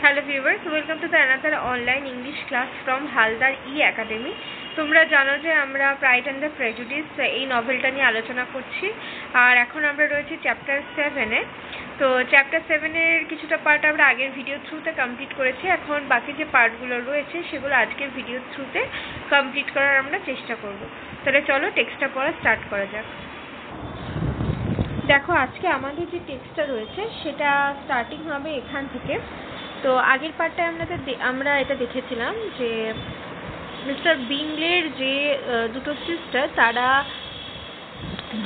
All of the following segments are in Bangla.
Hello viewers, welcome to the another online English class from Haldar academy. তোমরা জানো যে আমরা প্রাইড অ্যান্ড দ্য প্রেজুডিস এই নভেলটা নিয়ে আলোচনা করছি, আর এখন আমরা রয়েছি চ্যাপ্টার 7-এ। তো চ্যাপ্টার 7-এর কিছুটা পার্ট আমরা আগের ভিডিও থ্রুতে কমপ্লিট করেছি। এখন বাকি যে পার্টগুলো রয়েছে সেগুলো আজকের ভিডিও থ্রুতে কমপ্লিট করার আমরা চেষ্টা করব। তাহলে চলো টেক্সটটা পড়া স্টার্ট করা যাক। দেখো, আজকে আমাদের যে টেক্সটটা রয়েছে সেটা স্টার্টিং হবে এখান থেকে। তো আগের পার্টটায় আমরা এটা দেখেছিলাম যে মিস্টার বিংলের যে দুটো সিস্টার, তারা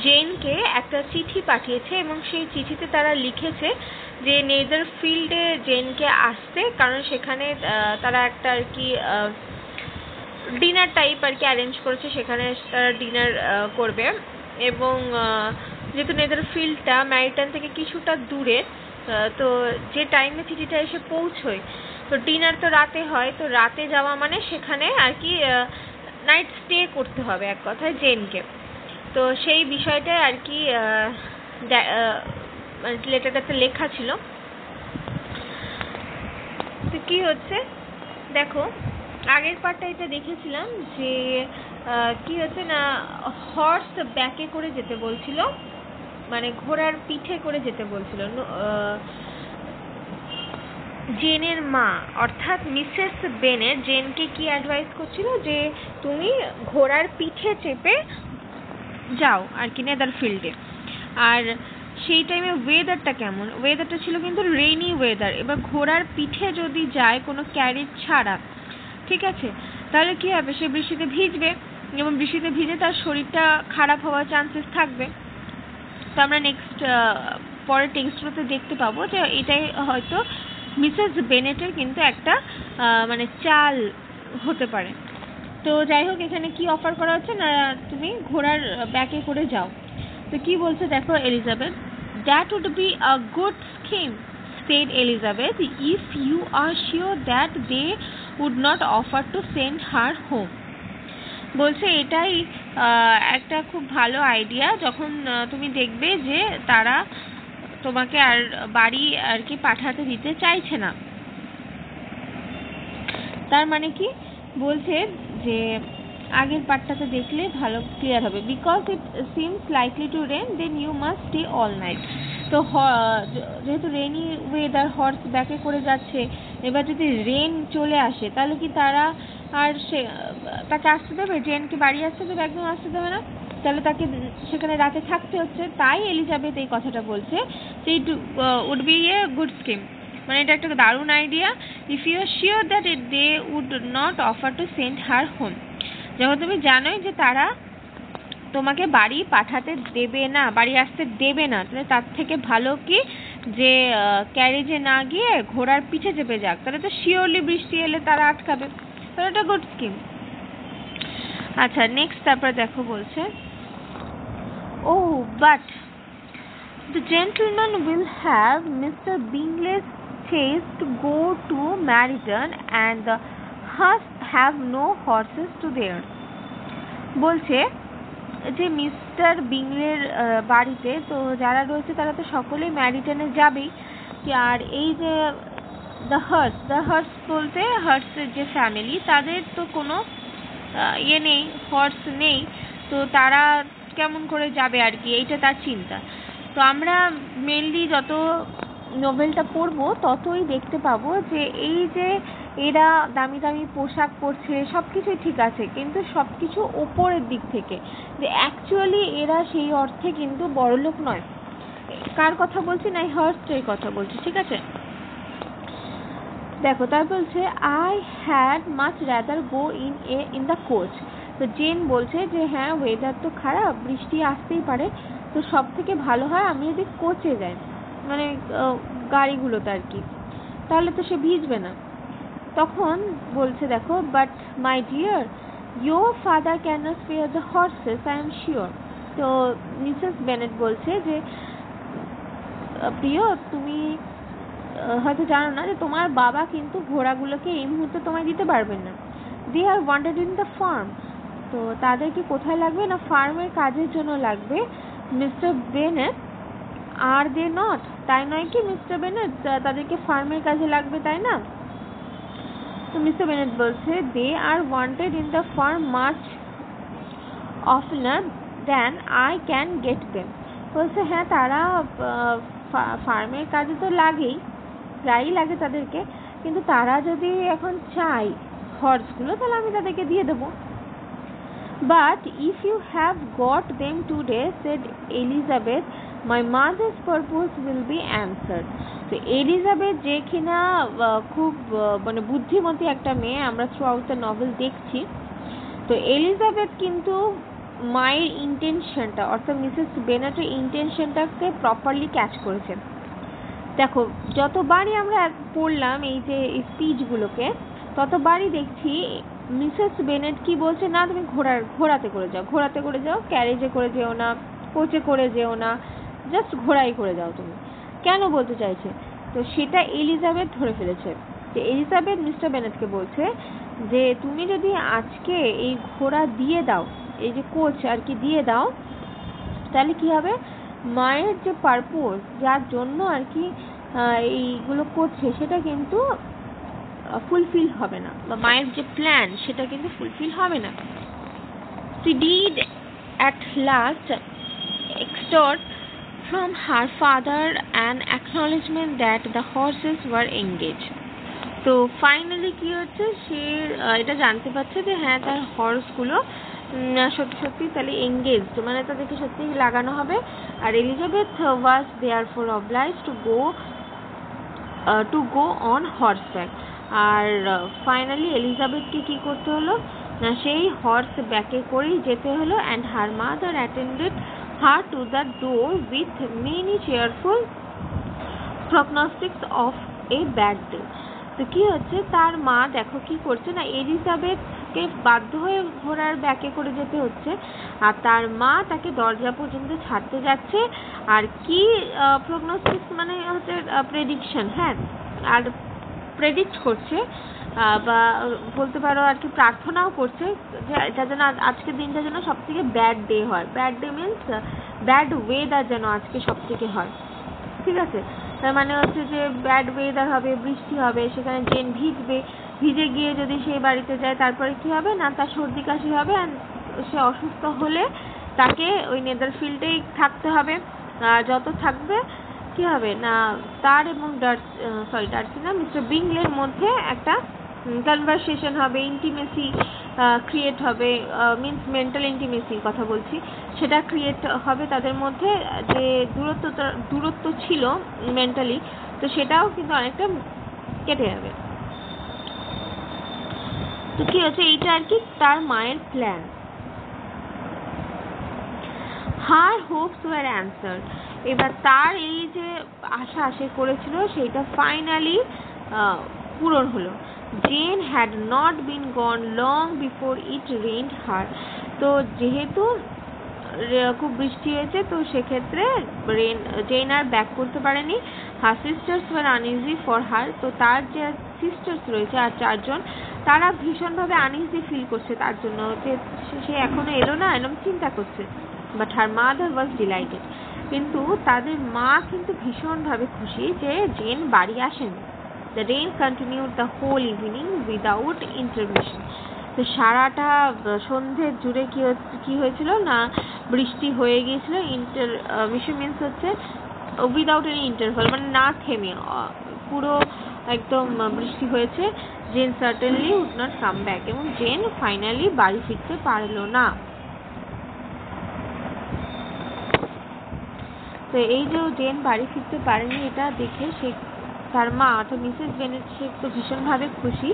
জেনকে একটা চিঠি পাঠিয়েছে এবং সেই চিঠিতে তারা লিখেছে যে নেদারফিল্ডে জেনকে আসতে, কারণ সেখানে তারা একটা আর কি ডিনার টাইপ আর কি অ্যারেঞ্জ করেছে, সেখানে তারা ডিনার করবে। এবং যেহেতু নেদারফিল্ডটা ম্যারিটান থেকে কিছুটা দূরে, তো যে টাইমে চিঠিটা এসে পৌঁছয়, তো ডিনার তো রাতে হয়, তো রাতে যাওয়া মানে সেখানে আর কি নাইট স্টে করতে হবে এক কথায় জেনকে। তো সেই বিষয়টা আর কি লেটারটাতে লেখা ছিল। তো কি হচ্ছে দেখো, আগের পার্টটা এটা দেখেছিলাম যে কি হচ্ছে না, হর্স ব্যাকে করে যেতে বলছিল, মানে ঘোড়ার পিঠে করে যেতে বলছিল জেনের মা, অর্থাৎ মিসেস বেনেট জেনকে কি অ্যাডভাইস করছিল যে তুমি ঘোড়ার পিঠে চেপে যাও আর কি নেদারফিল্ডে। আর সেই টাইমে ওয়েদারটা কেমন, ওয়েদারটা ছিল কিন্তু রেইনি ওয়েদার। এবার ঘোড়ার পিঠে যদি যায় কোনো ক্যারেজ ছাড়া, ঠিক আছে, তাহলে কি হবে, সে বৃষ্টিতে ভিজবে এবং বৃষ্টিতে ভিজে তার শরীরটা খারাপ হওয়ার চান্সেস থাকবে। তো আমরা নেক্সট পরের টেক্সটগুলোতে দেখতে পাবো যে এটাই হয়তো মিসেস বেনেটের কিন্তু একটা মানে চাল হতে পারে। তো যাই হোক, এখানে কি অফার করা হচ্ছে না, তুমি ঘোড়ার ব্যাকে করে যাও। তো কি বলছে দেখো, Elizabeth, that would be a good scheme said Elizabeth, if you are sure that they would not offer to send her home. বলছে এটাই একটা খুব ভালো আইডিয়া যখন তুমি দেখবে যে তারা তোমাকে আর বাড়ি আর কি পাঠাতে দিতে চাইছে না। তার মানে কি বলছে যে আগের পার্টটাতে দেখলে ভালো ক্লিয়ার হবে। Because it seems likely to rain then you must stay all night. তো যেহেতু রেনি ওয়েদার, হর্স ব্যাকে করে যাচ্ছে, এবার যদি রেন চলে আসে তাহলে কি তারা আর তাকে আসতে দেবে, জেনকে বাড়ি আসতে দেবে? একদম আসতে দেবে না, তাহলে তাকে সেখানে রাতে থাকতে হচ্ছে। তাই এলিজাবেথ এই কথাটা বলছে যে it would be a good scheme, মানে এটা একটা দারুণ idea. If you are sure that they would not offer to send her home, যখন তুমি জানোই যে তারা তোমাকে বাড়ি পাঠাতে দেবে না, বাড়ি আসতে দেবে না, তাহলে তার থেকে ভালো কি যে ক্যারেজে না গিয়ে ঘোড়ার পিঠে চেপে যাক, তাহলে তো শিওরলি বৃষ্টি এলে তারা আটকাবে। তাহলে এটা গুড স্কিম। আচ্ছা, নেক্সট তারপর দেখো বলছে, ও but the gentleman will have Mr. Bingley's chaise to go to Meryton and the Hurst have no horses to there. বলছে যে মিস্টার বিংলের বাড়িতে তো যারা রয়েছে তারা তো সকলেই ম্যারিটনে যাবেই, আর এই যে দ্য হার্স বলতে হার্সের যে ফ্যামিলি, তাদের তো কোনো ইয়ে নেই, হর্স নেই, তো তারা কেমন করে যাবে আর কি, এইটা তার চিন্তা। তো আমরা মেনলি যত নোভেলটা পড়বো ততই দেখতে পাবো যে এই যে এরা দামি দামি পোশাক পরছে, সব কিছুই ঠিক আছে, কিন্তু সব কিছু ওপরের দিক থেকে, যে অ্যাকচুয়ালি এরা সেই অর্থে কিন্তু বড়লোক নয়। কার কথা বলছি না, এই হার্স্টের কথা বলছি, ঠিক আছে। দেখো তার বলছে, I had much rather go in the coach. তো জেন বলছে যে হ্যাঁ, ওয়েদার তো খারাপ, বৃষ্টি আসতেই পারে, তো সব থেকে ভালো হয় আমি যদি কোচে যাই, মানে গাড়িগুলোতে আর কি, তাহলে তো সে ভিজবে না। তখন বলছে দেখো, but my dear, your father can not spare the horse's, I am sure. তো মিসেস বেনেট বলছে যে প্রিয়, তুমি হয়তো জানো না যে তোমার বাবা কিন্তু ঘোড়াগুলোকে এই মুহূর্তে তোমায় দিতে পারবেন না। They are wanted in the farm. তো তাদেরকে কোথায় লাগবে না, ফার্মের কাজের জন্য লাগবে। Mister Bennet are they not, তাই নয় কি মিস্টার বেনেট, তাদেরকে ফার্মের কাজে লাগবে, তাই না? তো মিস্টার বেনেট বলছে they are wanted in the farm much oftener than I can get them. বলছে হ্যাঁ, তারা ফার্মের কাজে তো লাগেই, প্রায়ই লাগে তাদেরকে, কিন্তু তারা যদি এখন চাই হর্সগুলো, তাহলে আমি তাদেরকে দিয়ে দেবো। But if you have got them today, said Elizabeth, my mother's purpose will be answered. তো এলিজাবেথ যে কিনা খুব মানে বুদ্ধিমতী একটা মেয়ে, আমরা থ্রু আউট দ্য নভেল দেখছি। তো এলিজাবেথ কিন্তু মায়ের ইন্টেনশনটা, অর্থাৎ মিসেস বেনেটের ইন্টেনশনটাকে প্রপারলি ক্যাচ করেছে। দেখো, যতবারই আমরা পড়লাম এই যে স্পিচগুলোকে, ততবারই দেখছি মিসেস বেনেট কি বলছে, না তুমি ঘোড়াতে করে যাও, ক্যারেজে করে যেও না, কোচে করে যেও না, জাস্ট ঘোড়াই করে যাও। তুমি কেন বলতে চাইছে? তো সেটা এলিজাবেথ ধরে ফেলেছে। যে এলিজাবেথ মিস্টার বেনেটকে বলছে যে তুমি যদি আজকে এই ঘোড়া দিয়ে দাও, এই যে কোচ আর কি দিয়ে দাও, তাহলে কি হবে, মায়ের যে পারপোজ, যার জন্য আর কি এইগুলো করছে, সেটা কিন্তু ফুলফিল হবে না, বা মায়ের যে প্ল্যান সেটা কিন্তু ফুলফিল হবে না। She did at last extort from her father an acknowledgement that the horses were engaged. তো ফাইনালি কি হচ্ছে, সে এটা জানতে পারছে যে হ্যাঁ, তার হর্সগুলো সত্যি তাহলে এঙ্গেজড, মানে তাদেরকে সত্যি লাগানো হবে। আর Elizabeth was therefore obliged to go on horseback. আর ফাইনালি এলিজাবেথকে কি করতে হলো না, সেই হর্স ব্যাকে করেই যেতে হলো। And her mother attended her to the door with many cheerful prognostics of a bad day. তো কি হচ্ছে, তার মা দেখো কি করছে না, এলিজাবেথকে বাধ্য হয়ে ঘোড়ার ব্যাকে করে যেতে হচ্ছে, আর তার মা তাকে দরজা পর্যন্ত ছাড়তে যাচ্ছে। আর কি প্রগনোস্টিক্স মানে হচ্ছে প্রেডিকশন, হ্যাঁ, আর প্রেডিক্ট করছে বা বলতে পারো আর কি প্রার্থনাও করছে যে এটা যেন আজকের দিনটা যেন সব থেকে ব্যাড ডে হয়। Bad day means bad weather যেন আজকে সব থেকে হয়, ঠিক আছে? তার মানে হচ্ছে যে ব্যাড ওয়েদার হবে, বৃষ্টি হবে, সেখানে জেন ভিজে গিয়ে যদি সেই বাড়িতে যায়, তারপরে কি হবে না, তার সর্দি কাশি হবে, আর সে অসুস্থ হলে তাকে ওই নেদারফিল্ডেই থাকতে হবে। যত থাকবে কি হবে না, তার এবং ডার্সি না, মিস্টার বিংলের মধ্যে একটা কনভারসেশন হবে, ইন্টিমেসি ক্রিয়েট হবে, মিনস মেন্টাল ইন্টিমেসির কথা বলছি, সেটা ক্রিয়েট হবে তাদের মধ্যে। যে দূরত্ব ছিল মেন্টালি, তো সেটাও কিন্তু অনেকটা কেটে যাবে। তো কি হচ্ছে, এইটা আর কি তার মায়ের প্ল্যান। হার হোপস ওয়ার অ্যান্সার্ড। এবার তার এই যে আশা সে করেছিল, সেইটা ফাইনালি পূরণ হলো। Jane had not been gone long before it rained hard. তো যেহেতু খুব বৃষ্টি হয়েছে, তো সেক্ষেত্রে জেন আর ব্যাক করতে পারেনি। Her sisters were uneasy for her. তো তার যে সিস্টার্স রয়েছে আর 4 জন, তারা ভীষণভাবে আনইজি ফিল করছে তার জন্য, যে সে এখনো এলো না, এরকম চিন্তা করছে। But her mother was delighted. কিন্তু তাদের মা কিন্তু ভীষণভাবে খুশি যে জেন বাড়ি আসেনি। The rain continued the whole evening without intermission. তো সারাটা সন্ধে জুড়ে কি হয়েছিল না, বৃষ্টি হয়ে গিয়েছিল। ইন্টারমিশন মিনস হচ্ছে উইদাউট এনি ইন্টারভাল, মানে না থেমে পুরো একদম বৃষ্টি হয়েছে। Jane certainly would not come back, এবং জেন ফাইনালি বাড়ি ফিরতে পারলো না। তো এই যে জেন বাড়ি ফিরতে পারেনি, এটা দেখে সে তার মা অর্থাৎ মিসেস বেনেট, সে তো ভীষণভাবে খুশি।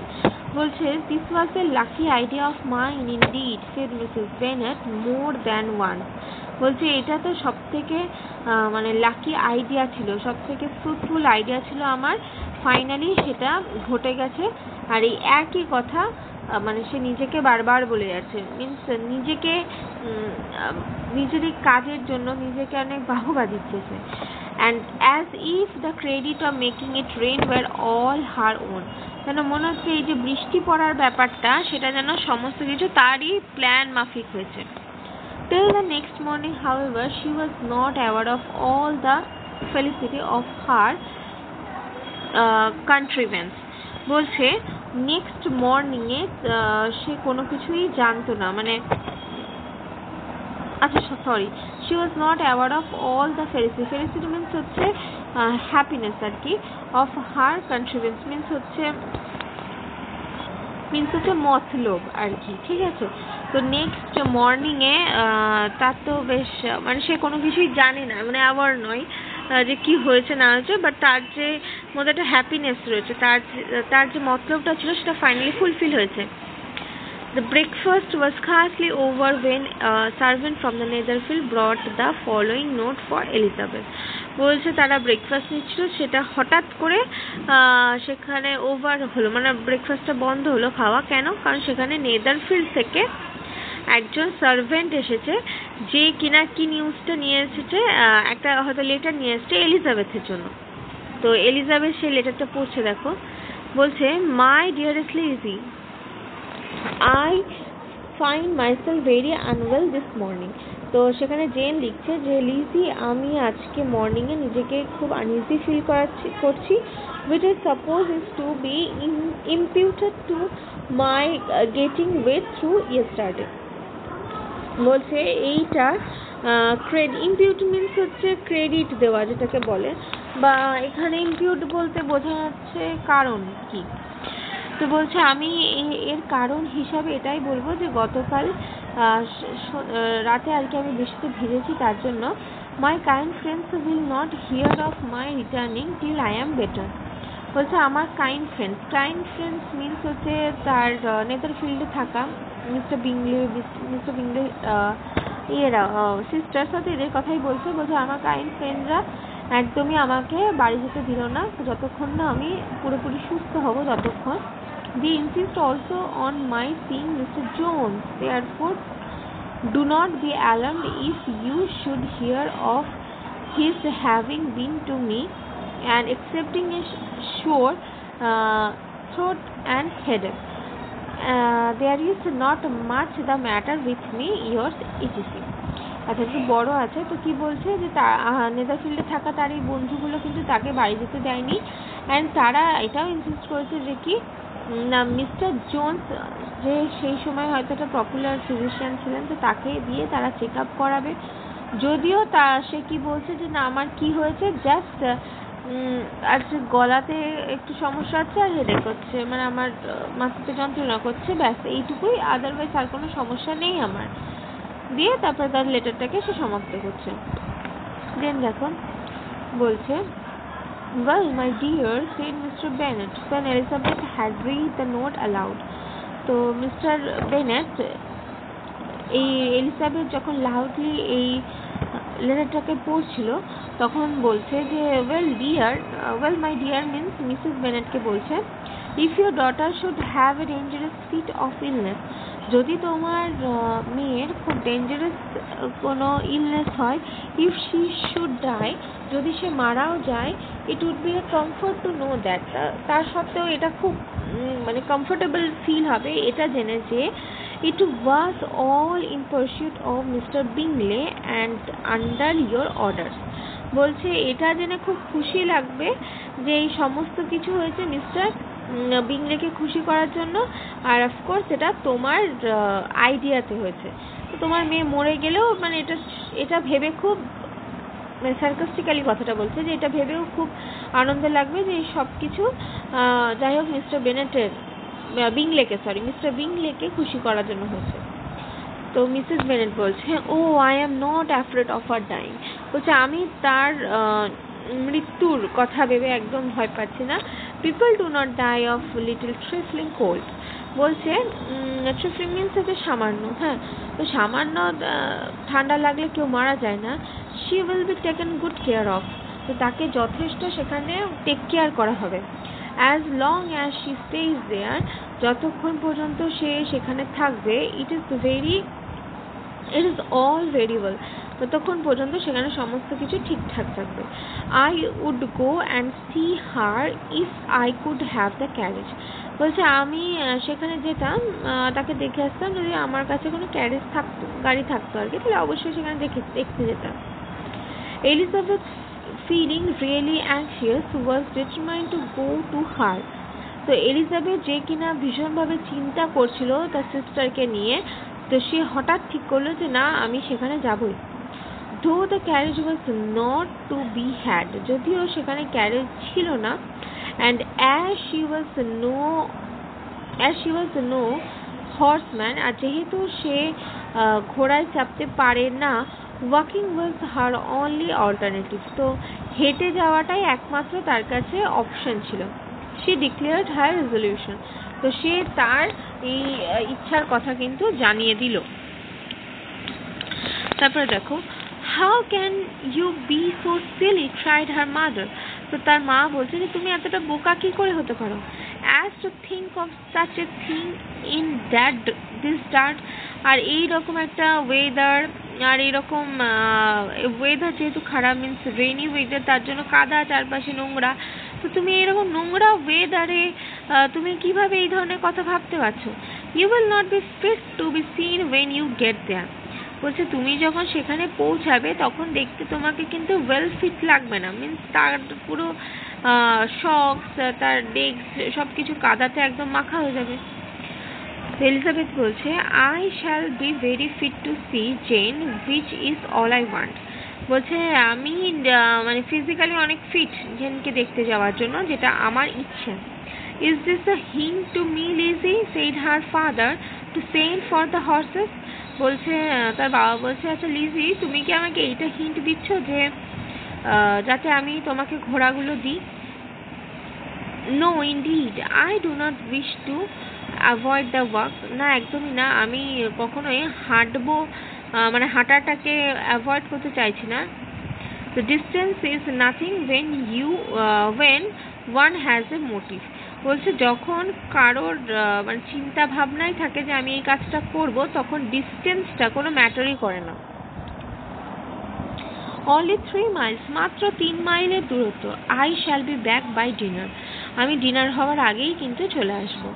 বলছে this was a lucky idea of mine indeed, said Mrs Bennet more than one. বলছে এটা তো সব থেকে মানে লাকি আইডিয়া ছিল, সব থেকে ফ্রুটফুল আইডিয়া ছিল আমার, ফাইনালি সেটা ঘটে গেছে। আর এই একই কথা মানে সে নিজেকে বারবার বলে যাচ্ছে, মিনস নিজেকে নিজের এই কাজের জন্য নিজেকে অনেক বাহবা দিচ্ছে সে। And as if the credit of making it rain were all her own. যেন মনে হচ্ছে এই যে বৃষ্টি পড়ার ব্যাপারটা, সেটা যেন সমস্ত কিছু তারই প্ল্যান মাফিক হয়েছে। Till the next morning, however, she was not aware of all the felicity of her countrymen. বলছে নেক্সট মর্নিংয়ে সে কোনো কিছুই জানতো না, মানে আচ্ছা sorry, she was not aware of all the felicity means হচ্ছে হ্যাপিনেস আর কি, of her countrymen means হচ্ছে মতলব আর কি, ঠিক আছে। তো নেক্সট মর্নিংয়ে তার তো বেশ মানে সে কোনো কিছুই জানে না, মানে অ্যাওয়ার নয় যে কি হয়েছে না হয়েছে, বাট তার যে মধ্যে একটা হ্যাপিনেস রয়েছে, তার যে মতলবটা ছিল সেটা ফাইনালি ফুলফিল হয়েছে। The breakfast was scarcely over when a servant from the Netherfield brought the following note for Elizabeth. বলছে তারা ব্রেকফাস্ট নিচ্ছিল, সেটা হঠাৎ করে সেখানে ওভার হলো, মানে ব্রেকফাস্টটা বন্ধ হলো খাওয়া। কেন? কারণ সেখানে নেদারফিল্ড থেকে একজন সার্ভেন্ট এসেছে, যে কিনা কি নিউজটা নিয়ে এসেছে, একটা হয়তো লেটার নিয়ে এসেছে এলিজাবেথের জন্য। তো এলিজাবেথ সেই লেটারটা পড়ছে, দেখো বলছে মাই dearest lessee, I find myself very unwell this morning. তো সেখানে জেন লিখছে যে লিজি, আমি আজকে মর্নিংয়ে নিজেকে খুব আনইজি ফিল করছি, which I suppose is to be imputed to my getting wet through yesterday. বলছে এইটা ইমপিউট মিনস হচ্ছে ক্রেডিট দেওয়া যেটাকে বলে, বা এখানে ইমপিউট বলতে বোঝা যাচ্ছে কারণ কি। তো বলছে আমি এর কারণ হিসাবে এটাই বলবো যে গতকাল রাতে আর কি আমি বৃষ্টিতে ভিজেছি, তার জন্য মাই kind friends will not here of my returning till I am better. বলছে আমার কাইন্ড ফ্রেন্ডস মিনস হচ্ছে তার নেদারফিল্ডে থাকা মিস্টার বিংলে এরা সিস্টার সাথে এদের কথাই বলছে। বলছে আমার কাইন্ড ফ্রেন্ডরা একদমই আমাকে বাড়ি যেতে দিল না যতক্ষণ না আমি পুরোপুরি সুস্থ হব ততক্ষণ। They insist also on my seeing Mr. Jones. Therefore, do not be alarmed if you should hear of his having been to me and accepting a sore throat and headache. There is not much the matter with me, yours etc. আচ্ছা, একটু বড় আছে। তো কি বলছে যে নেদারফিল্ডে থাকা তার এই বন্ধুগুলো কিন্তু তাকে বাড়ি যেতে দেয়নি, অ্যান্ড তারা এটাও ইনসিস্ট করেছে যে কি না মিস্টার জোন্স, যে সেই সময় হয়তো একটা পপুলার ফিজিশিয়ান ছিলেন, তো তাকে দিয়ে তারা চেক আপ করাবে। যদিও সে কি বলছে যে না আমার কি হয়েছে, জাস্ট আর গলাতে একটু সমস্যা হচ্ছে আর হেডেক হচ্ছে, মানে আমার মাথাতে যন্ত্রণা করছে, ব্যাস এইটুকুই, আদারওয়াইজ আর কোনো সমস্যা নেই আমার, দিয়ে তারপরে তার লেটারটাকে সে সমাপ্ত করছে। দেন দেখো বলছে well my dear said Mr. Bennet when Elizabeth had read the note aloud. তো মিস্টার বেনেট এই এলিজাবেথ যখন লাউডলি এই লেটারটাকে পড়ছিল তখন বলছে যে well my dear means Mrs বেনেটকে বলছে if your daughter should have a dangerous fit of illness, যদি তোমার মেয়ের খুব ডেঞ্জারাস কোনো ইলনেস হয়, ইফ শি শুড ডাই, যদি সে মারাও যায়, it would be a comfort to know that, তার সত্ত্বেও এটা খুব মানে কমফোর্টেবল ফিল হবে এটা জেনে যে it was all in pursuit of mister Bingley and under your orders. বলছে এটা জেনে খুব খুশি লাগবে যে এই সমস্ত কিছু হয়েছে মিস্টার বিংলেকে খুশি করার জন্য, আর অফকোর্স এটা তোমার আইডিয়াতে হয়েছে। তো তোমার মেয়ে মরে গেলেও মানে এটা ভেবে খুব মানে সার্কাস্টিক্যালি কথাটা বলছে যে এটা ভেবেও খুব আনন্দ লাগবে যে এই সব কিছু যাই হোক মিস্টার বিংলেকে খুশি করার জন্য হয়েছে। তো মিসেস বেনেট বলছে oh I am not afraid of her dying. বলছে আমি তার মৃত্যুর কথা ভেবে একদম ভয় পাচ্ছি না। People do not die of little trifling cold. বলছে ট্রিফলিং মিন্স হচ্ছে সামান্য, হ্যাঁ, তো সামান্য ঠান্ডা লাগলে কেউ মারা যায় না। She will be taken good care of, তো তাকে যথেষ্ট সেখানে টেক কেয়ার করা হবে। As long as she stays there, যতক্ষণ পর্যন্ত সে সেখানে থাকবে, it is all very well, ততক্ষণ পর্যন্ত সেখানে সমস্ত কিছু ঠিকঠাক থাকবে। I would go and see her if I could have the carriage. বলছে আমি সেখানে যেতাম, তাকে দেখে আসতাম যদি আমার কাছে কোনো ক্যারেজ থাকতো, গাড়ি থাকতো আর কি, তাহলে অবশ্যই সেখানে দেখতে যেতাম। Elizabeth feeling really anxious, was determined to go to her. তো এলিজাবেথ যে কিনা ভীষণভাবে চিন্তা করছিল তার সিস্টারকে নিয়ে, তো সে হঠাৎ ঠিক করলো যে না, আমি সেখানে যাবই। Though the carriage was not to be had, যদিও সেখানে ক্যারেজ ছিল না, and as she was no horseman, আর যেহেতু সে ঘোড়ায় চাপতে পারে না, walking was her only alternative, তো হেঁটে যাওয়াটাই একমাত্র তার কাছে অপশন ছিল। She declared her resolution, তো সে তার এই ইচ্ছার কথা কিন্তু জানিয়ে দিল। তারপরে দেখো, how can you be so silly, cried her mother, তো তার মা বলছে যে তুমি এতটা বোকা কি করে হতে পারো, as to think of such a thing in this dirt, আর এই রকম একটা ওয়েদার, আর এইরকম ওয়েদার যেহেতু খারাপ, মিন্স রেইনি ওয়েদার, তার জন্য কাদা, চারপাশে নোংরা, তো তুমি এইরকম নোংরা ওয়েদারে তুমি কিভাবে এই ধরনের কথা ভাবতে পারছো? You will not be fit to be seen when you get there, বলছে তুমি যখন সেখানে পৌঁছাবে তখন দেখতে তোমাকে কিন্তু ওয়েল ফিট লাগবে না, মিন্স তার পুরো শক্স, তার ডেস্ক সব কিছু কাদাতে একদম মাখা হয়ে যাবে। এলিজাবেথ বলছে, I shall be very fit to see Jane, which is all I want, বলছে আমি মানে ফিজিক্যালি অনেক ফিট জেনকে দেখতে যাওয়ার জন্য, যেটা আমার ইচ্ছা। Is this a hint to me, Lizzie, said her father, to send for the horses, বলছে তার বাবা বলছে, আচ্ছা লিজি, তুমি কি আমাকে এইটা হিন্ট দিচ্ছ যে যাতে আমি তোমাকে ঘোড়াগুলো দিই? No indeed, I do not wish to avoid the walk, না একদমই না, আমি কখনোই হাঁটবো মানে হাঁটাটাকে অ্যাভয়েড করতে চাইছি না। The distance is nothing when one has a motive, বলছে যখন কারোর মানে চিন্তা ভাবনাই থাকে যে আমি এই কাজটা করব, তখন ডিস্টেন্সটা কোনো ম্যাটারই করে না। Only 3 miles, মাত্র 3 মাইলের দূরত্ব। I shall be back by dinner, আমি ডিনার হওয়ার আগেই কিন্তু চলে আসবো।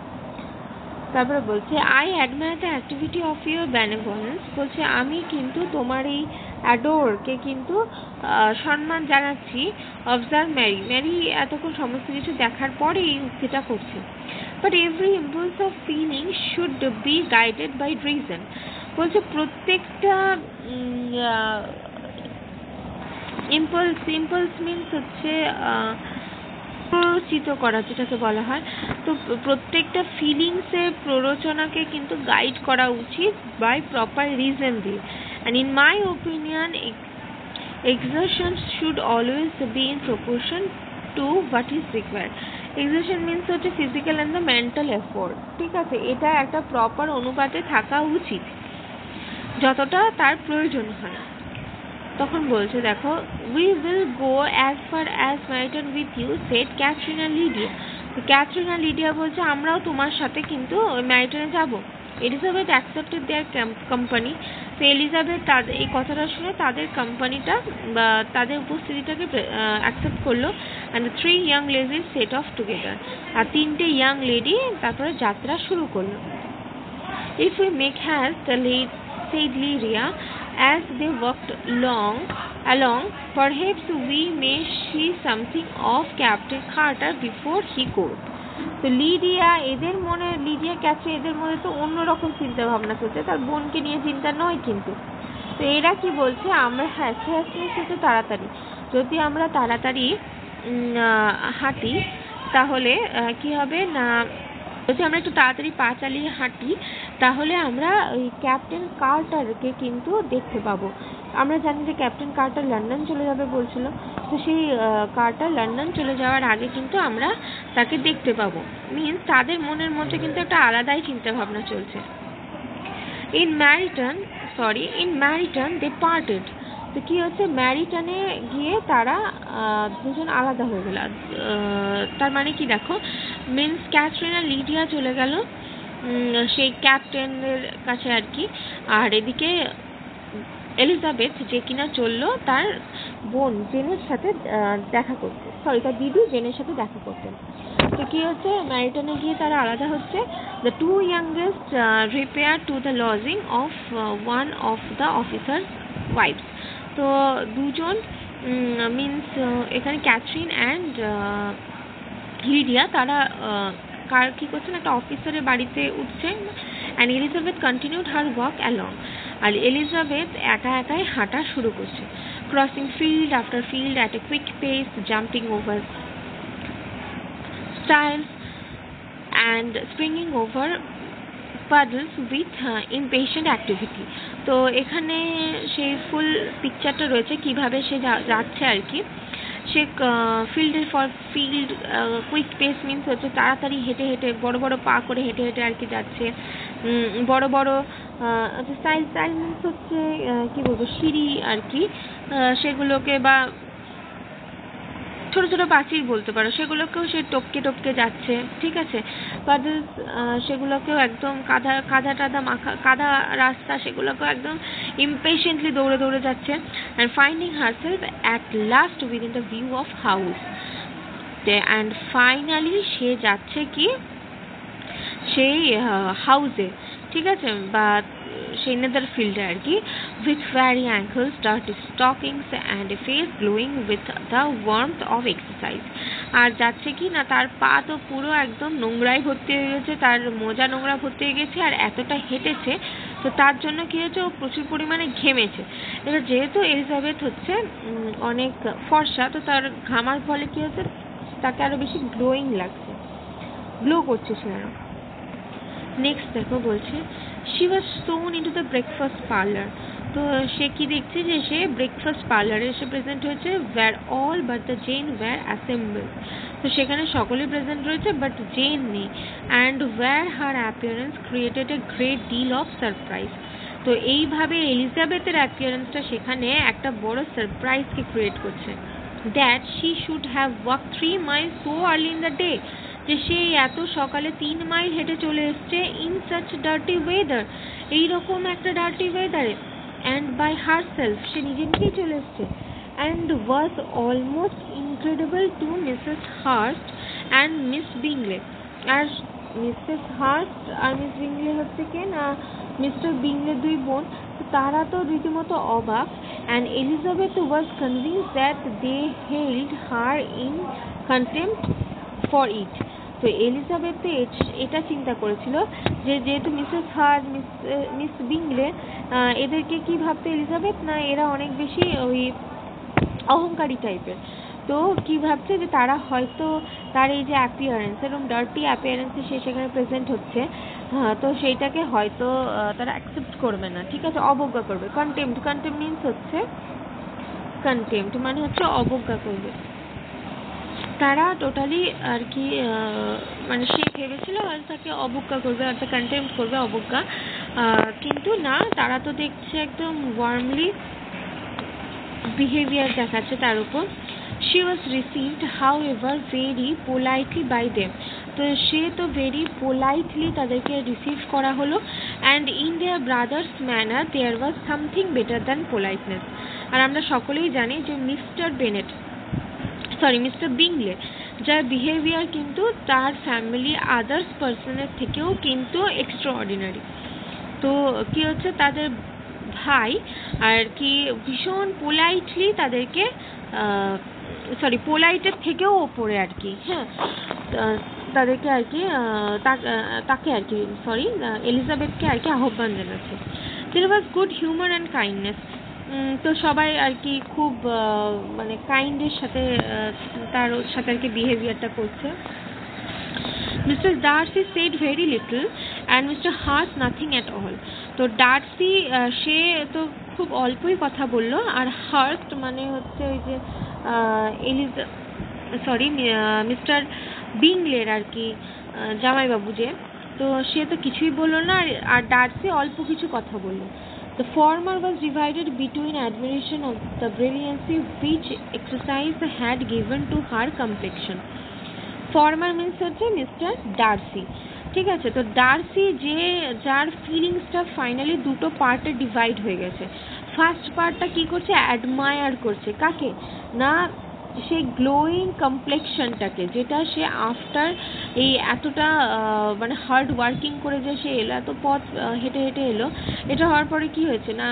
তারপরে বলছে, I admire the activity of your benevolence, বলছে আমি কিন্তু তোমার এই অ্যাডোরকে কিন্তু সম্মান জানাচ্ছি। অবজার্ভ ম্যারি এতক্ষণ সমস্ত কিছু দেখার পরে এই উক্তিটা করছে। But every impulse of feeling should be guided by reason, বলছে প্রত্যেকটা ইম্পালস মিন্স হচ্ছে প্ররোচিত করা, যেটাকে বলা হয়। তো প্রত্যেকটা ফিলিংসের প্ররোচনাকে কিন্তু গাইড করা উচিত বাই প্রপার রিজন দিয়ে। And in my opinion, exertion should always be in proportion to what is required. Exertion means হচ্ছে physical and the mental effort, ঠিক আছে? এটা একটা প্রপার অনুপাতে থাকা উচিত, যতটা তার প্রয়োজন হয়। তখন বলছে দেখো, we will go as far as Meryton with you, said Catherine and Lydia. তো ক্যাথরিন আর লিডিয়া বলছে আমরাও তোমার সাথে কিন্তু ওই ম্যারিটনে যাব। এলিজাবেথ অ্যাকসেপ্টেড দেয়ার কোম্পানি, তো এলিজাবেথ তাদের এই কথাটা শুনে তাদের কোম্পানিটা বা তাদের উপস্থিতিটাকে অ্যাকসেপ্ট করলো। And the 3 young ladies set off together, আর 3টে ইয়াং লেডি তারপরে যাত্রা শুরু করলো। If we make haste, said Lydia, as they walked along, perhaps we may see something of Captain Carter before he goes. তো লিডিয়া ক্যাথরিন এদের মধ্যে তো অন্যরকম চিন্তা ভাবনা চলছে, তার বোনকে নিয়ে চিন্তা নয় কিন্তু। তো এরা কি বলছে, আমরা সেটা তাড়াতাড়ি, যদি আমরা তাড়াতাড়ি হাঁটি তাহলে কি হবে না, যদি আমরা একটু তাড়াতাড়ি পা চালিয়ে হাঁটি তাহলে আমরা ওই ক্যাপ্টেন কার্টারকে কিন্তু দেখতে পাবো। আমরা জানি যে ক্যাপ্টেন কার্টার লন্ডন চলে যাবে বলছিল, তো সেই কার্টার লন্ডন চলে যাওয়ার আগে কিন্তু আমরা তাকে দেখতে পাবো। মিন্স তাদের মনের মধ্যে কিন্তু একটা আলাদাই চিন্তা ভাবনা চলছে। ইন ম্যারিটন দে পার্টেড, তো কি হচ্ছে, ম্যারিটনে গিয়ে তারা দুজন আলাদা হয়ে গেল। তার মানে কি দেখো, মিন্স ক্যাথরিন আর লিডিয়া চলে গেল সেই ক্যাপ্টেনের কাছে আর কি, আর এদিকে এলিজাবেথ যে কিনা চললো তার বোন জেনের সাথে দেখা করতে, তার দিদি জেনের সাথে দেখা করতে। তো কি হচ্ছে, ম্যারিটনে গিয়ে তারা আলাদা হচ্ছে। The 2 youngest repair to the lodging of one of the officers wife's, তো দুজন মিনস এখানে ক্যাথরিন অ্যান্ড লিডিয়া তারা কি করছেন, একটা অফিসারের বাড়িতে উঠছে, and Elizabeth continued her walk along. আর এলিজাবেথ একা একাই হাঁটা শুরু করছে, crossing field after field at a quick pace, jumping over stiles and springing over puddles with impatient activity. তো এখানে সেই ফুল পিকচারটা রয়েছে কিভাবে সে যাচ্ছে আর কি। সে ফিল্ডের for field, quick pace means হচ্ছে তাড়াতাড়ি হেঁটে হেঁটে বড় বড় পা করে হেঁটে হেঁটে আর কি যাচ্ছে, বড় বড় স্টাইল স্টাইল মিনস হচ্ছে কি বলবো সিঁড়ি আর কি, সেগুলোকে বা ছোট ছোট প্রাচীর বলতে পারো, সেগুলোকেও সে টপকে টপকে যাচ্ছে, ঠিক আছে। পাজলস সেগুলোকেও একদম কাদা কাদা টাদা মাখা কাদা রাস্তা, সেগুলোকেও একদম ইম্পেশেন্টলি দৌড়ে দৌড়ে যাচ্ছে। And finding herself at last within the view of house, and finally সে যাচ্ছে কি সেই হাউসে, ঠিক আছে, বা সেই নেদার ফিল্ডে আর কি, with fairy ankles, dirty stockings and a face glowing with the warmth of exercise. আর যাচ্ছে কি না, তার পা তো পুরো একদম নোংরায় ভর্তি হয়ে গেছে, তার মোজা নোংরা ভর্তি হয়ে গেছে, আর এতটা হেঁটেছে তো তার জন্য কি হয়েছে, ও প্রচুর পরিমাণে ঘেমেছে। এবার যেহেতু এলিজাবেথ হচ্ছে অনেক ফর্সা, তো তার ঘামার ফলে কি হচ্ছে, তাকে আরো বেশি গ্লোয়িং লাগছে, গ্লো করছে সে আরো। নেক্সট দেখো বলছে she was shown into the breakfast parlor. তো সে কি দেখছে যে সে ব্রেকফাস্ট পার্লারে এসে প্রেজেন্ট হয়েছে, where all but the Jane were assembled. তো সেখানে সকলেই প্রেজেন্ট রয়েছে বাট জেন নেই, and where her appearance created a great deal of surprise. তো এইভাবে এলিজাবেথের অ্যাপিয়ারেন্সটা সেখানে একটা বড় সারপ্রাইজকে ক্রিয়েট করছে, that she should have walked 3 miles so early in the day. যে সে এত সকালে 3 মাইল হেঁটে চলে এসছে ইন সাচ ডার্টি ওয়েদার, এইরকম একটা ডার্টি ওয়েদারে, অ্যান্ড বাই হারসেলফ, সে নিজে নিজেই চলে এসছে, and was almost incredible to Mrs Hurst and miss Bingley. আর মিসেস হার্স্ট আর মিস বিংলে হচ্ছে কে না মিস্টার বিংলে দুই বোন, তারা তো রীতিমতো অবাক, and Elizabeth was convinced that they held her in contempt for it. তো এলিজাবেথ তো এটা চিন্তা করেছিল যে যেহেতু মিসেস হার্ট মিস বিংলে এদেরকে কি ভাবতে এলিজাবেথ, না এরা অনেক বেশি ওই অহংকারী টাইপের, তো কি ভাবছে যে তারা হয়তো তার এই যে অ্যাপিয়ারেন্স এরকম ডার্টি অ্যাপিয়ারেন্সে সে সেখানে প্রেজেন্ট হচ্ছে, হ্যাঁ, তো সেইটাকে হয়তো তারা অ্যাকসেপ্ট করবে না, ঠিক আছে, অবজ্ঞা করবে। কন্টেম্প্ট মিনস হচ্ছে কন্টেম্প্ট মানে হচ্ছে অবজ্ঞা করবে, তারা টোটালি আর কি মানে সে ভেবেছিল হয়তো তাকে অবজ্ঞা করবে, অর্থাৎ কন্টেম্প্ট করবে, অবজ্ঞা, কিন্তু না, তারা তো দেখছে একদম ওয়ার্মলি বিহেভিয়ার দেখাচ্ছে তার উপর। she was received however very politely by them. তো সে তো ভেরি পোলাইটলি তাদেরকে রিসিভ করা হলো, and in their brother's manner there was something better than politeness. আর আমরা সকলেই জানি যে মিস্টার বিংলে যার বিহেভিয়ার কিন্তু তার ফ্যামিলি আদার্স পার্সনের থেকেও কিন্তু এক্সট্রা অর্ডিনারি। তো কি হচ্ছে, তাদের ভাই আর কি ভীষণ পোলাইটলি তাদেরকে পোলাইটের থেকেও ওপরে আর কি, হ্যাঁ, তাদেরকে আর কি তাকে আর কি এলিজাবেথকে আর কি আহ্বান জানাচ্ছে। There was good humour and kindness. তো সবাই আর কি খুব মানে কাইন্ডের সাথে তার সাথে আর কি বিহেভিয়ারটা করছে। Mister Darcy said very little and mister Hurst nothing at all. তো ডার্সি সে তো খুব অল্পই কথা বললো, আর হার্স্ট মানে হচ্ছে ওই যে মিস্টার বিংলের আর কি জামাইবাবু যে, তো সে তো কিছুই বললো না, আর ডার্সি অল্প কিছু কথা বললো। The former was divided between admiration of the brilliancy which exercise had given to her complexion. Former means হচ্ছে মিস্টার ডার্সি, ঠিক আছে। তো ডার্সি যে যার ফিলিংসটা ফাইনালি দুটো পার্টে ডিভাইড হয়ে গেছে। ফার্স্ট পার্টটা কি করছে, অ্যাডমায়ার করছে কাকে না, সেই গ্লোয়িং কমপ্লেকশনটাকে, যেটা সে আফটার এই এতটা মানে হার্ড ওয়ার্কিং করে যে সে এলো, এত পথ হেঁটে হেঁটে এলো, এটা হওয়ার পরে কি হয়েছে না,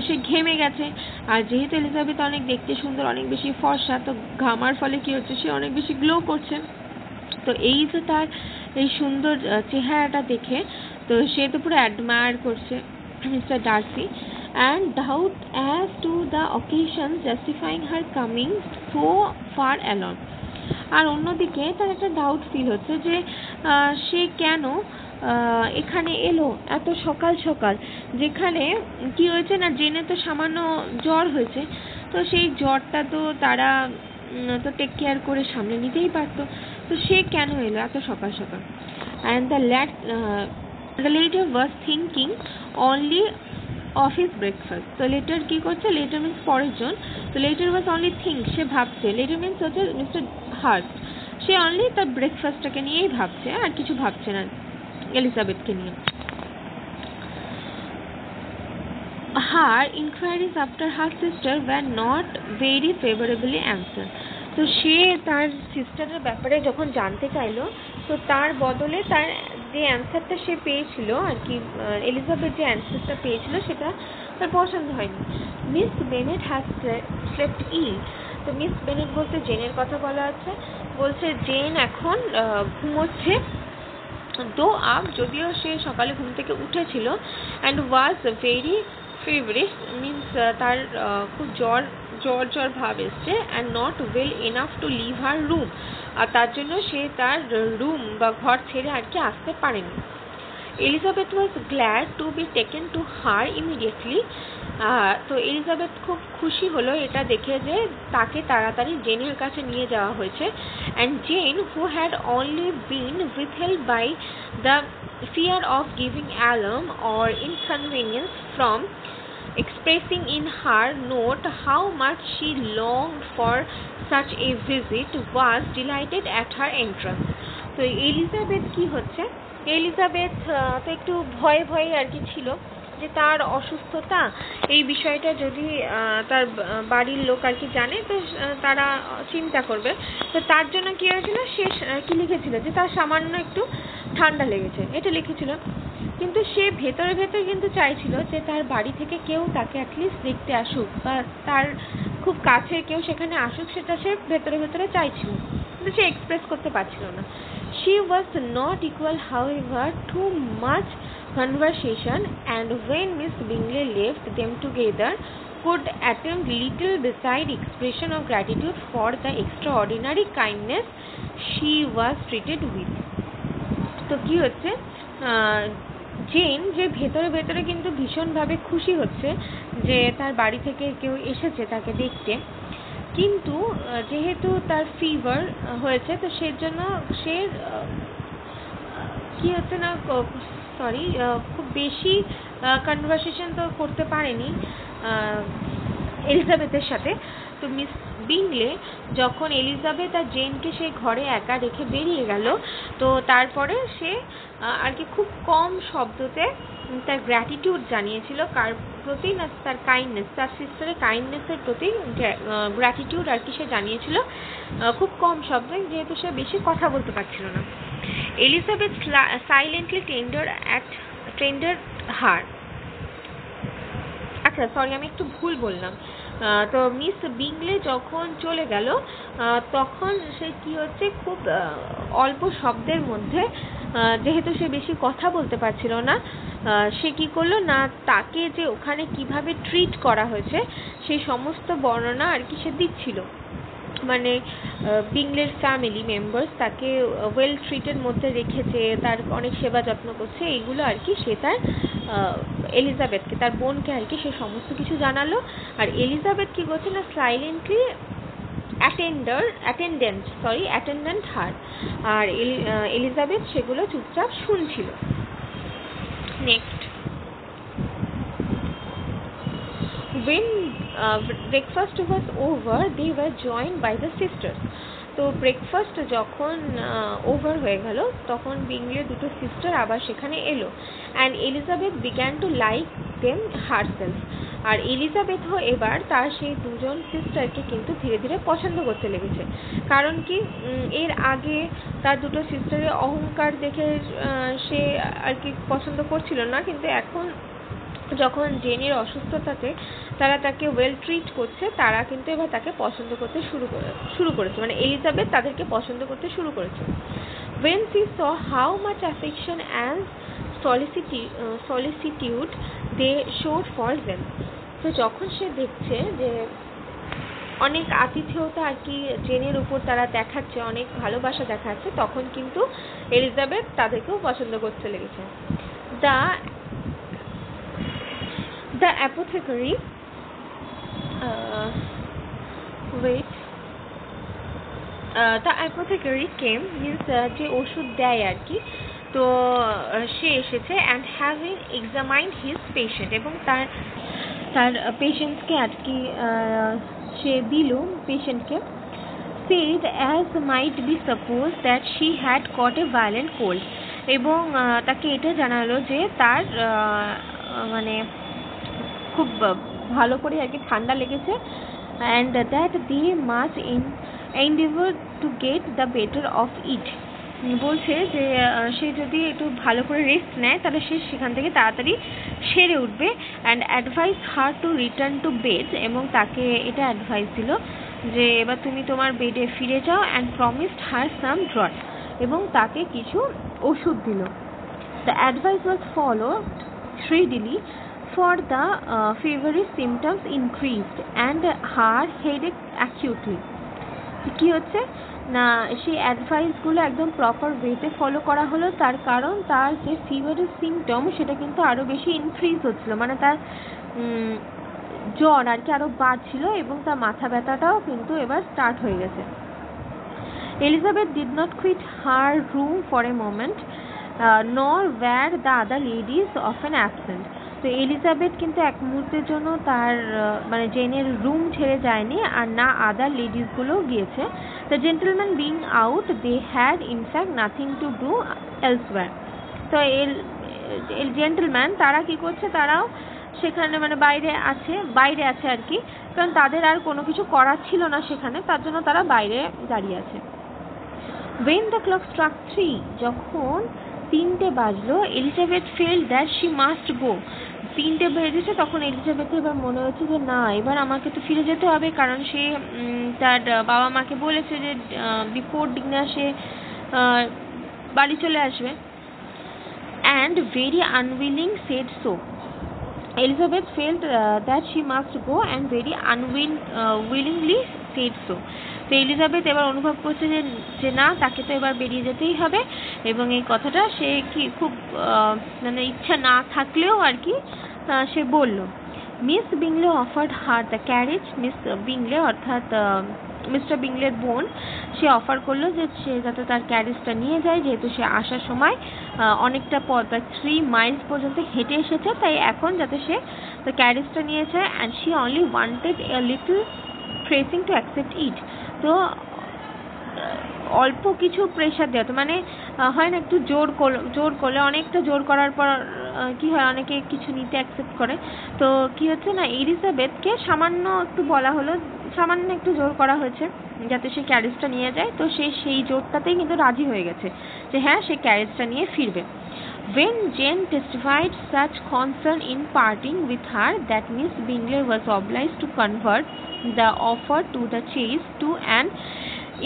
সে ঘেমে গেছে। আর যেহেতু এলিজাবেথ অনেক দেখতে সুন্দর, অনেক বেশি ফর্সা, তো ঘামার ফলে কি হচ্ছে, সে অনেক বেশি গ্লো করছে। তো এই যে তার এই সুন্দর চেহারাটা দেখে তো সে তো পুরো অ্যাডমায়ার করছে mister Darcy, and doubt as to the occasion justifying her coming so far alone. আর অন্যদিকে তার একটা ডাউট ফিল হচ্ছে যে সে কেন এখানে এলো এত সকাল সকাল, যেখানে কি হয়েছে না, জেনে তো সামান্য জ্বর হয়েছে, তো সেই জ্বরটা তো তারা তো টেক কেয়ার করে সামনে নিতেই পারতো, তো সে কেন এলো এত সকাল সকাল। and the later was thinking only of his breakfast. তো লেটার কি করছে, লেটার মিন্স পরের জন, তো লেটার ওয়াজ অনলি থিঙ্ক, সে ভাবছে, লেটার মিন্স হচ্ছে মিস্টার হার্স্ট, সে অনলি তার ব্রেকফাস্টটাকে নিয়েই ভাবছে, আর কিছু ভাবছে না এলিজাবেথকে নিয়ে। Her inquiries after her sister were not very favorably answered. তো সে তার সিস্টারের ব্যাপারে যখন জানতে চাইলো, তো তার বদলে তার যে অ্যান্সারটা সে পেয়েছিল আর কি, এলিজাবেথ যে অ্যান্সারটা পেয়েছিল সেটা তার পছন্দ হয়নি। মিস বেনেট হ্যাজ স্লেপ্ট ইল। তো মিস বেনেট বলতে জেনের কথা বলা আছে, বলছে জেন এখন ঘুমোচ্ছে, দো আপ, যদিও সে সকালে ঘুম থেকে উঠেছিল, and was very feverish, means তার খুব জ্বর ভাব এসছে, and not well enough to leave her room, আর তার জন্য সে তার রুম বা ঘর ছেড়ে আর কি আসতে পারেনি। Elizabeth was glad to be taken to her immediately. তো এলিজাবেথ খুব খুশি হলো এটা দেখে যে তাকে তাড়াতাড়ি জেনের কাছে নিয়ে যাওয়া হয়েছে, and Jane who had only been withheld by the fear of giving alarm or inconvenience from expressing in her note how much she longed for such a visit, was delighted at her entrance. তো এলিজাবেথ কি হচ্ছে, এলিজাবেথ তো একটু ভয়ে ভয়ে আর কি ছিল যে তার অসুস্থতা, এই বিষয়টা যদি তার বাড়ির লোক আর কি জানে তো তারা চিন্তা করবে, তো তার জন্য কি হয়েছিল, সে কি লিখেছিল যে তার সামান্য একটু ঠান্ডা লেগেছে, এটা লিখেছিল। কিন্তু সে ভেতরে ভেতরে কিন্তু চাইছিল যে তার বাড়ি থেকে কেউ তাকে অ্যাটলিস্ট দেখতে আসুক, বা তার খুব কাছে কেউ সেখানে আসুক, সেটা সে ভেতরে ভেতরে চাইছিল, কিন্তু সে এক্সপ্রেস করতে পারছিল না। She was not equal, however, to much conversation, and when Miss Bingley left them together, could attempt little beside expression of gratitude for the extraordinary kindness she was treated with. তো কি হচ্ছে, জেন যে ভেতরে ভেতরে কিন্তু ভীষণভাবে খুশি হচ্ছে যে তার বাড়ি থেকে কেউ এসেছে তাকে দেখতে, কিন্তু যেহেতু তার ফিভার হয়েছে তো সেজন্য সে কি হচ্ছে না, খুব বেশি কনভারসেশন তো করতে পারেনি এলিজাবেথের সাথে। তো মিস বিংলে যখন এলিজাবেথ আর জেনকে সেই ঘরে একা রেখে বেরিয়ে গেল, তো তারপরে সে আর কি খুব কম শব্দতে তার গ্র্যাটিটিউড জানিয়েছিল, কার প্রতি না, তার কাইন্ডনেস, তার সিস্টারের কাইন্ডনেসের প্রতি গ্র্যাটিটিউড আর কি সে জানিয়েছিল খুব কম শব্দে, যেহেতু সে বেশি কথা বলতে পারছিল না। এলিজাবেথ সাইলেন্টলি টেন্ডার হার, আচ্ছা সরি আমি একটু ভুল বললাম। তো মিস বিংলে যখন চলে গেল তখন সে কি হচ্ছে, খুব অল্প শব্দের মধ্যে, যেহেতু সে বেশি কথা বলতে পারছিল না, সে কি করলো না, তাকে যে ওখানে কিভাবে ট্রিট করা হয়েছে সেই সমস্ত বর্ণনা আর কি সে দিচ্ছিল, মানে বিংলের ফ্যামিলি মেম্বার্স তাকে ওয়েল ট্রিটের মধ্যে রেখেছে, তার অনেক সেবা যত্ন করছে, এইগুলো আর কি সে তার এলিজাবেথকে, তার বোনকে আর কি সে সমস্ত কিছু জানালো। আর এলিজাবেথ কি করছে না, সাইলেন্টলি অ্যাটেন্ডেন্ট হার, আর এলিজাবেথ সেগুলো চুপচাপ শুনছিল। Next, when breakfast was over, they were joined by the sisters. তো ব্রেকফাস্ট যখন ওভার হয়ে গেল তখন বিংলের দুটো সিস্টার আবার সেখানে এলো, and Elizabeth began to like them herself. আর এলিজাবেথও এবার তার সেই দুজন সিস্টারকে কিন্তু ধীরে ধীরে পছন্দ করতে লেগেছে, কারণ কি এর আগে তার দুটো সিস্টারের অহংকার দেখে সে আর কি পছন্দ করছিল না, কিন্তু এখন যখন জেনের অসুস্থতাতে তারা তাকে ওয়েল ট্রিট করছে, তারা কিন্তু এবার তাকে পছন্দ করতে শুরু করেছে, মানে এলিজাবেথ তাদেরকে পছন্দ করতে শুরু করেছে। When she saw how much affection and solicitude they showed for them, তো যখন সে দেখছে যে অনেক আতিথেয়তা আর কি জেনের উপর তারা দেখাচ্ছে, অনেক ভালোবাসা দেখাচ্ছে, তখন কিন্তু এলিজাবেথ তাদেরকেও পছন্দ করতে লেগেছে। The apothecary came, means যে ওষুধ দেয় আর কি, তো সে এসেছে and having examined his patient, এবং তার পেশেন্টকে আর কি সে দিল পেশেন্টকে, said as might be supposed that she had got a violent cold, এবং তাকে এটা জানালো যে তার মানে খুব ভালো করে আর কি ঠান্ডা লেগেছে, and that they must endeavor to get the better of it, বলছে যে সে যদি একটু ভালো করে রেস্ট নেয় তাহলে সে সেখান থেকে তাড়াতাড়ি সেরে উঠবে, and advised her to return to bed, এবং তাকে এটা অ্যাডভাইস দিল যে এবার তুমি তোমার বেডে ফিরে যাও, and promised her some drugs, এবং তাকে কিছু ওষুধ দিল। The advice was followed readily, for the feverish symptoms increased and her headache acutely. কি হচ্ছে না, সেই অ্যাডভাইসগুলো একদম প্রপার ওয়েতে ফলো করা হলো, তার কারণ তার যে ফিভারের সিমটম সেটা কিন্তু আরও বেশি ইনক্রিজ হচ্ছিল, মানে তার জ্বর আর কি আরও বাড়ছিল, এবং তার মাথা ব্যথাটাও কিন্তু এবার স্টার্ট হয়ে গেছে। Elizabeth did not quit her room for a moment, nor were the other ladies often absent. তো এলিজাবেথ কিন্তু এক মুহূর্তের জন্য তার মানে জেনের রুম ছেড়ে যায়নি, আর না আদার লেডিসগুলোও গিয়েছে। The gentlemen being out, they had in fact nothing to do elsewhere. তো জেন্টলম্যান তারা কি করছে, তারাও সেখানে মানে বাইরে আছে আর কি, কারণ তাদের আর কোনো কিছু করার ছিল না সেখানে, তার জন্য তারা বাইরে দাঁড়িয়ে আছে। When the clock struck 3, যখন 3টে বাজলো, Elizabeth felt that she must go. 3টে বেজেছে, তখন এলিজাবেথ এবার মনে হচ্ছে যে না, এবার আমাকে তো ফিরে যেতে হবে, কারণ সে তার বাবা মাকে বলেছে যে বিফোর ডিনার সে বাড়ি চলে আসবে, and very unwilling said so. Elizabeth felt that she must go and very willingly said so. তো এলিজাবেথ এবার অনুভব করছে যে না, তাকে তো এবার বেরিয়ে যেতেই হবে, এবং এই কথাটা সে কি খুব মানে ইচ্ছা না থাকলেও আর কি সে বলল। Miss Bingley offered her the carriage, miss Bingley অর্থাৎ মিস্টার বিংলের বোন, সে অফার করলো যে সে যাতে তার ক্যারেজটা নিয়ে যায়, যেহেতু সে আসার সময় অনেকটা পথ বা 3 মাইলস পর্যন্ত হেঁটে এসেছে, তাই এখন যাতে সে তার ক্যারেজটা নিয়ে যায়, and she only wanted a little pressing to accept it. তো অল্প কিছু প্রেশার দেওয়া, তো মানে হয় না একটু জোর করলে, অনেকটা জোর করার পর কি হয়, অনেকে কিছু নিতে অ্যাকসেপ্ট করে, তো কি হচ্ছে না, এলিজাবেথকে সামান্য একটু বলা হলো, সামান্য একটু জোর করা হয়েছে যাতে সে ক্যারেজটা নিয়ে যায়, তো সে সেই জোরটাতেই কিন্তু রাজি হয়ে গেছে যে হ্যাঁ সে ক্যারেজটা নিয়ে ফিরবে। When Jane testified such concern in parting with her that Miss Bingley was obliged to convert the offer to the chaise to an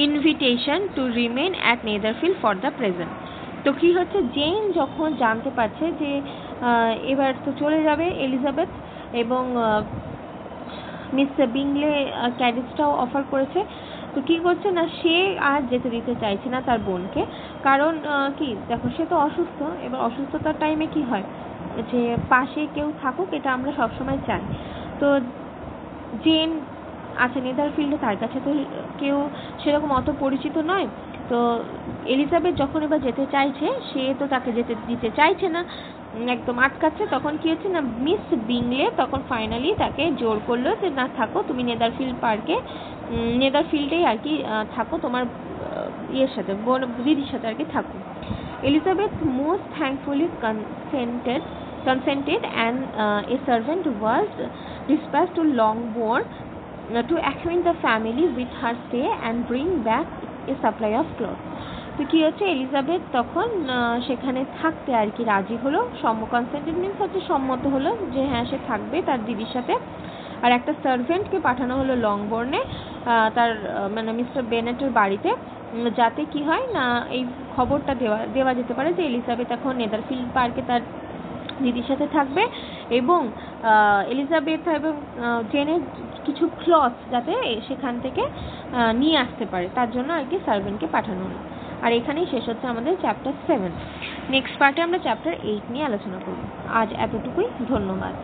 invitation to remain at Netherfield for the present. তো কি হচ্ছে, জেন যখন জানতে পারছে যে এবার তো চলে যাবে এলিজাবেথ, এবং মিস বিংলে ক্যারেজটাও অফার করেছে, তো কি করছে না, সে আর যেতে দিতে চাইছে না তার বোনকে, কারণ কি দেখো, সে তো অসুস্থ, এবার অসুস্থতার টাইমে কি হয় যে পাশে কেউ থাকুক, এটা আমরা সবসময় চাই। তো জেন আছে নেদারফিল্ডে, তার কাছে তো কেউ সেরকম অত পরিচিত নয়, তো এলিজাবেথ যখন এবার যেতে চাইছে, সে তো তাকে যেতে দিতে চাইছে না, একদম আটকাচ্ছে, তখন কি হচ্ছে না, মিস বিংলে তখন ফাইনালি তাকে জোর করলো যে না থাকো, তুমি নেদারফিল্ডেই আর কি থাকো, তোমার ইয়ের সাথে দিদির সাথে আর কি থাকো। Elizabeth most thankfully consented and a servant was dispatched to Longbourn to acquaint the family with her stay and bring back a supply of clothes. তো কী হচ্ছে, এলিজাবেথ তখন সেখানে থাকতে আর কি রাজি হলো, কনসেন্টেড মিনস হচ্ছে সম্মত হলো যে হ্যাঁ সে থাকবে তার দিদির সাথে। আর একটা সার্ভেন্টকে পাঠানো হলো লংবোর্নে তার মানে মিস্টার বেনেটের বাড়িতে, যাতে কি হয় না এই খবরটা দেওয়া যেতে পারে যে এলিজাবেথ এখন নেদারফিল্ড পার্কে তার দিদির সাথে থাকবে, এবং এলিজাবেথ এবং জেনের কিছু ক্লথ যাতে সেখান থেকে নিয়ে আসতে পারে, তার জন্য আর কি সার্ভেন্টকে পাঠানো হলো। আর এখানেই শেষ হচ্ছে আমাদের চ্যাপ্টার 7। নেক্সট পার্টে আমরা চ্যাপ্টার 8 নিয়ে আলোচনা করব। আজ এতটুকুই, ধন্যবাদ।